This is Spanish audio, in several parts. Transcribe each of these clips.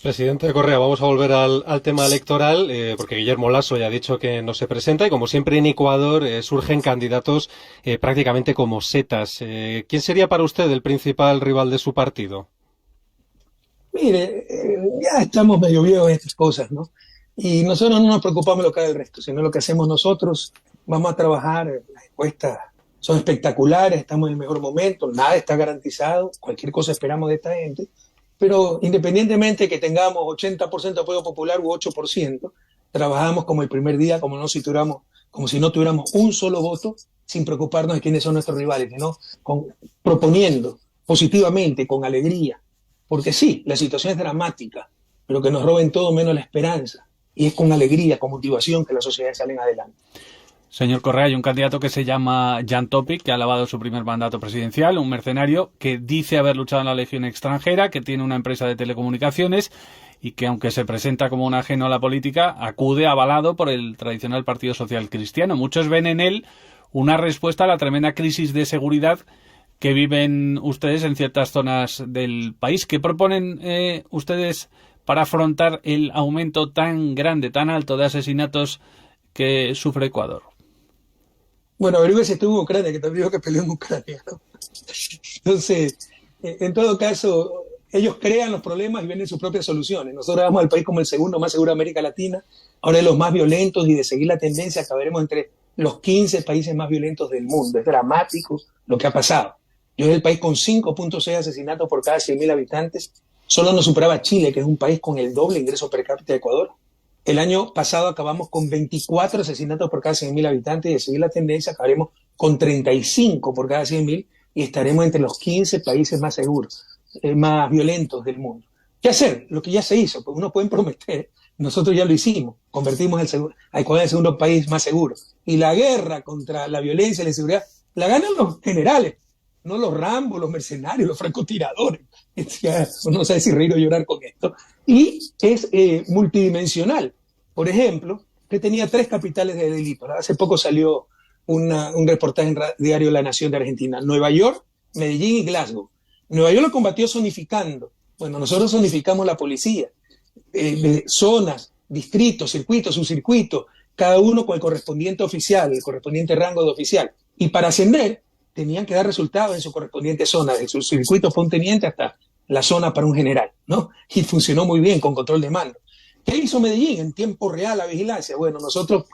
Presidente Correa, vamos a volver al tema electoral, porque Guillermo Lasso ya ha dicho que no se presenta y como siempre en Ecuador surgen candidatos prácticamente como setas. ¿Quién sería para usted el principal rival de su partido? Mire, ya estamos medio viejos en estas cosas, ¿no? Y nosotros no nos preocupamos de lo que haga el resto, sino lo que hacemos nosotros. Vamos a trabajar, las encuestas son espectaculares, estamos en el mejor momento, nada está garantizado, cualquier cosa esperamos de esta gente, pero independientemente que tengamos 80% de apoyo popular u 8%, trabajamos como el primer día, como si no tuviéramos un solo voto, sin preocuparnos de quiénes son nuestros rivales, sino proponiendo positivamente, con alegría, porque sí, la situación es dramática, pero que nos roben todo menos la esperanza. Y es con alegría, con motivación que las sociedades salen adelante. Señor Correa, hay un candidato que se llama Jan Topic, que ha alabado su primer mandato presidencial, un mercenario que dice haber luchado en la Legión extranjera, que tiene una empresa de telecomunicaciones y que, aunque se presenta como un ajeno a la política, acude avalado por el tradicional Partido Social Cristiano. Muchos ven en él una respuesta a la tremenda crisis de seguridad que viven ustedes en ciertas zonas del país. ¿Qué proponen ustedes para afrontar el aumento tan grande, tan alto de asesinatos que sufre Ecuador? Bueno, averigüe si estuvo en Ucrania, que también dijo que peleó en Ucrania, ¿no? Entonces, en todo caso, ellos crean los problemas y venden sus propias soluciones. Nosotros vamos al país como el segundo más seguro de América Latina, ahora de los más violentos, y de seguir la tendencia acabaremos entre los 15 países más violentos del mundo. Es dramático lo que ha pasado. Yo soy el país con 5.6 asesinatos por cada 100.000 habitantes. Solo nos superaba Chile, que es un país con el doble ingreso per cápita de Ecuador. El año pasado acabamos con 24 asesinatos por cada 100.000 habitantes y de seguir la tendencia acabaremos con 35 por cada 100.000 y estaremos entre los 15 países más seguros, más violentos del mundo. ¿Qué hacer? Lo que ya se hizo, pues uno puede prometer, nosotros ya lo hicimos, convertimos a Ecuador en el segundo país más seguro. Y la guerra contra la violencia y la inseguridad la ganan los generales, no los Rambos, los mercenarios, los francotiradores. Uno no sabe si reír o llorar con esto. Y es multidimensional. Por ejemplo, que tenía 3 capitales de delito. Hace poco salió un reportaje en diario La Nación de Argentina. Nueva York, Medellín y Glasgow. Nueva York lo combatió zonificando. Bueno, nosotros zonificamos la policía. De zonas, distritos, circuitos, subcircuitos, cada uno con el correspondiente oficial, el correspondiente rango de oficial. Y para ascender, tenían que dar resultados en su correspondiente zona, de su circuito fue un teniente hasta la zona para un general, ¿no? Y funcionó muy bien con control de mando. ¿Qué hizo Medellín en tiempo real la vigilancia? Bueno, nosotros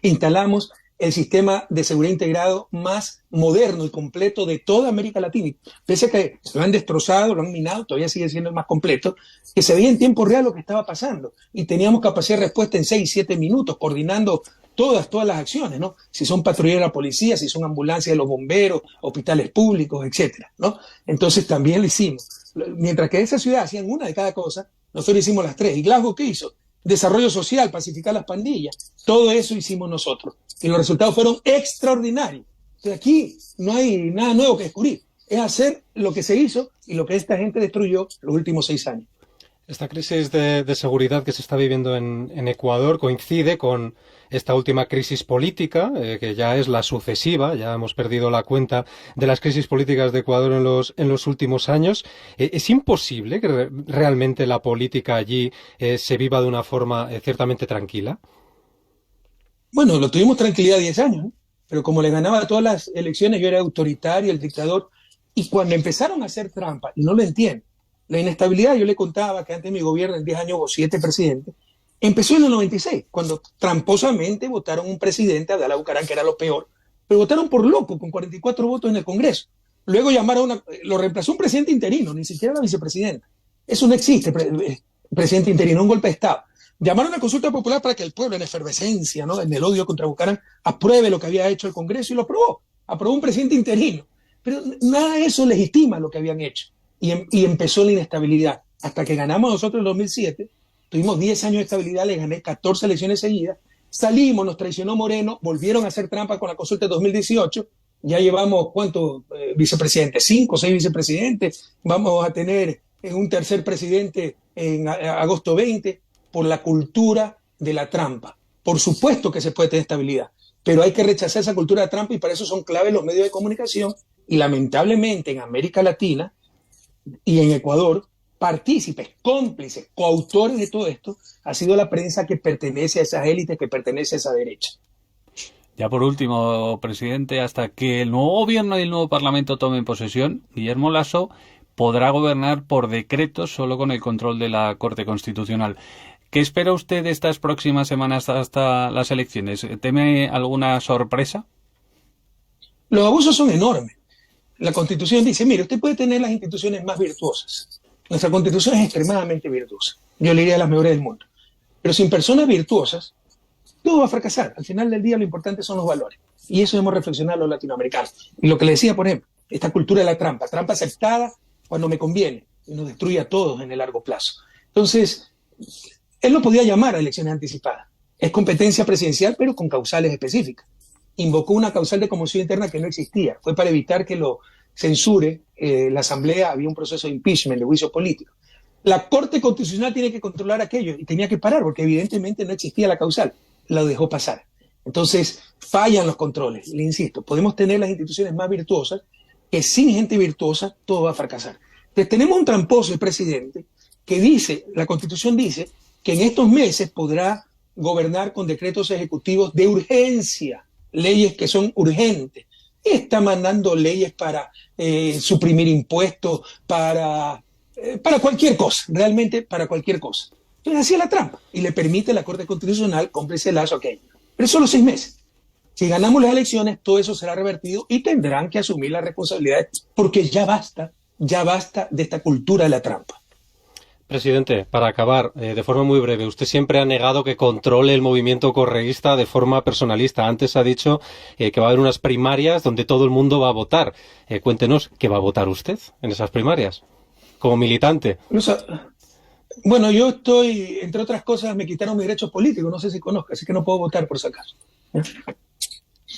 instalamos el sistema de seguridad integrado más moderno y completo de toda América Latina. Y pese a que lo han destrozado, lo han minado, todavía sigue siendo el más completo, que se veía en tiempo real lo que estaba pasando. Y teníamos capacidad de respuesta en 6, 7 minutos, coordinando todas las acciones, ¿no? Si son patrulleros de la policía, si son ambulancias de los bomberos, hospitales públicos, etcétera, ¿no? Entonces también lo hicimos. Mientras que esa ciudad hacían una de cada cosa, nosotros hicimos las 3. ¿Y Glasgow qué hizo? Desarrollo social, pacificar las pandillas. Todo eso hicimos nosotros. Y los resultados fueron extraordinarios. O sea, aquí no hay nada nuevo que descubrir. Es hacer lo que se hizo y lo que esta gente destruyó los últimos 6 años. Esta crisis de seguridad que se está viviendo en Ecuador coincide con esta última crisis política, que ya es la sucesiva, ya hemos perdido la cuenta de las crisis políticas de Ecuador en los últimos años. ¿Es imposible que realmente la política allí se viva de una forma ciertamente tranquila? Bueno, lo tuvimos tranquilidad 10 años, ¿no? Pero como le ganaba todas las elecciones, yo era autoritario, el dictador. Y cuando empezaron a hacer trampa, y no lo entiendo, la inestabilidad, yo le contaba que antes de mi gobierno, en 10 años hubo 7 presidentes, empezó en el 96, cuando tramposamente votaron un presidente, Abdalá Bucaram, que era lo peor, pero votaron por loco, con 44 votos en el Congreso. Luego lo reemplazó un presidente interino, ni siquiera la vicepresidenta. Eso no existe, presidente interino, un golpe de Estado. Llamaron a consulta popular para que el pueblo, en efervescencia, ¿no?, en el odio contra Bucaram, apruebe lo que había hecho el Congreso y lo aprobó. Aprobó un presidente interino. Pero nada de eso legitima lo que habían hecho. Y empezó la inestabilidad. Hasta que ganamos nosotros en 2007, tuvimos 10 años de estabilidad, le gané 14 elecciones seguidas, salimos, nos traicionó Moreno, volvieron a hacer trampa con la consulta de 2018, ya llevamos, ¿cuántos vicepresidentes? 5 o 6 vicepresidentes, vamos a tener un tercer presidente en agosto 20, por la cultura de la trampa. Por supuesto que se puede tener estabilidad, pero hay que rechazar esa cultura de trampa y para eso son claves los medios de comunicación y lamentablemente en América Latina y en Ecuador partícipes, cómplices, coautores de todo esto, ha sido la prensa que pertenece a esas élites, que pertenece a esa derecha. Ya por último, presidente, hasta que el nuevo gobierno y el nuevo parlamento tomen posesión, Guillermo Lasso podrá gobernar por decreto solo con el control de la Corte Constitucional. ¿Qué espera usted de estas próximas semanas hasta las elecciones? ¿Teme alguna sorpresa? Los abusos son enormes. La Constitución dice, mire, usted puede tener las instituciones más virtuosas. Nuestra Constitución es extremadamente virtuosa. Yo le diría las mejores del mundo. Pero sin personas virtuosas, todo va a fracasar. Al final del día lo importante son los valores. Y eso hemos reflexionado los latinoamericanos. Y lo que le decía, por ejemplo, esta cultura de la trampa aceptada cuando me conviene y nos destruye a todos en el largo plazo. Entonces, él lo podía llamar a elecciones anticipadas. Es competencia presidencial, pero con causales específicas. Invocó una causal de conmoción interna que no existía. Fue para evitar que lo censure la Asamblea. Había un proceso de impeachment, de juicio político. La Corte Constitucional tiene que controlar aquello y tenía que parar porque evidentemente no existía la causal. Lo dejó pasar. Entonces, fallan los controles. Le insisto, podemos tener las instituciones más virtuosas, que sin gente virtuosa todo va a fracasar. Entonces, tenemos un tramposo, el presidente, que dice, la Constitución dice, que en estos meses podrá gobernar con decretos ejecutivos de urgencia, leyes que son urgentes. Está mandando leyes para suprimir impuestos, para cualquier cosa, realmente para cualquier cosa. Entonces hacía la trampa y le permite a la Corte Constitucional cómplice Lasso aquello. Pero solo 6 meses. Si ganamos las elecciones, todo eso será revertido y tendrán que asumir las responsabilidades porque ya basta de esta cultura de la trampa. Presidente, para acabar, de forma muy breve, usted siempre ha negado que controle el movimiento correísta de forma personalista. Antes ha dicho que va a haber unas primarias donde todo el mundo va a votar. Cuéntenos, ¿qué va a votar usted en esas primarias? Como militante. Bueno, yo estoy, entre otras cosas, me quitaron mis derechos políticos, no sé si conozcas, así que no puedo votar por si acaso.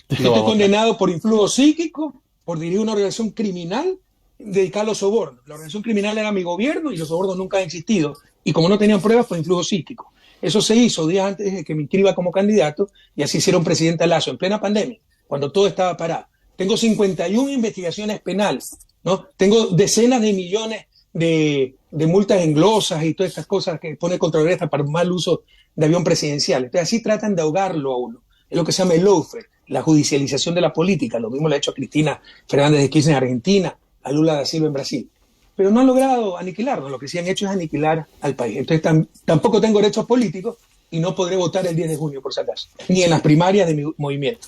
Estoy condenado por influjo psíquico, por dirigir una organización criminal dedicada a los sobornos. La organización criminal era mi gobierno y los sobornos nunca han existido. Y como no tenían pruebas, fue influjo psíquico. Eso se hizo días antes de que me inscriba como candidato y así hicieron presidente Lasso en plena pandemia, cuando todo estaba parado. Tengo 51 investigaciones penales, ¿no? Tengo decenas de millones de multas en glosas y todas estas cosas que pone Contraloría para mal uso de avión presidencial. Entonces así tratan de ahogarlo a uno. Es lo que se llama el lawfare, la judicialización de la política. Lo mismo le ha hecho a Cristina Fernández de Kirchner en Argentina, a Lula da Silva en Brasil. Pero no han logrado aniquilarnos. Lo que sí han hecho es aniquilar al país. Entonces tampoco tengo derechos políticos y no podré votar el 10 de junio, por si acaso, ni en las primarias de mi movimiento.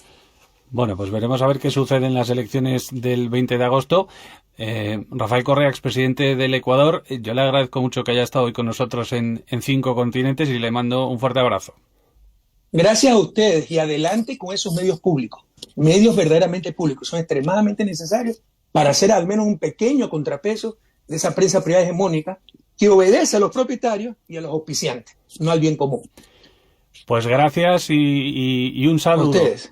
Bueno, pues veremos a ver qué sucede en las elecciones del 20 de agosto. Rafael Correa, expresidente del Ecuador, yo le agradezco mucho que haya estado hoy con nosotros en 5 continentes y le mando un fuerte abrazo. Gracias a ustedes y adelante con esos medios públicos, medios verdaderamente públicos, son extremadamente necesarios para hacer al menos un pequeño contrapeso de esa prensa privada hegemónica que obedece a los propietarios y a los auspiciantes, no al bien común. Pues gracias y un saludo. A ustedes.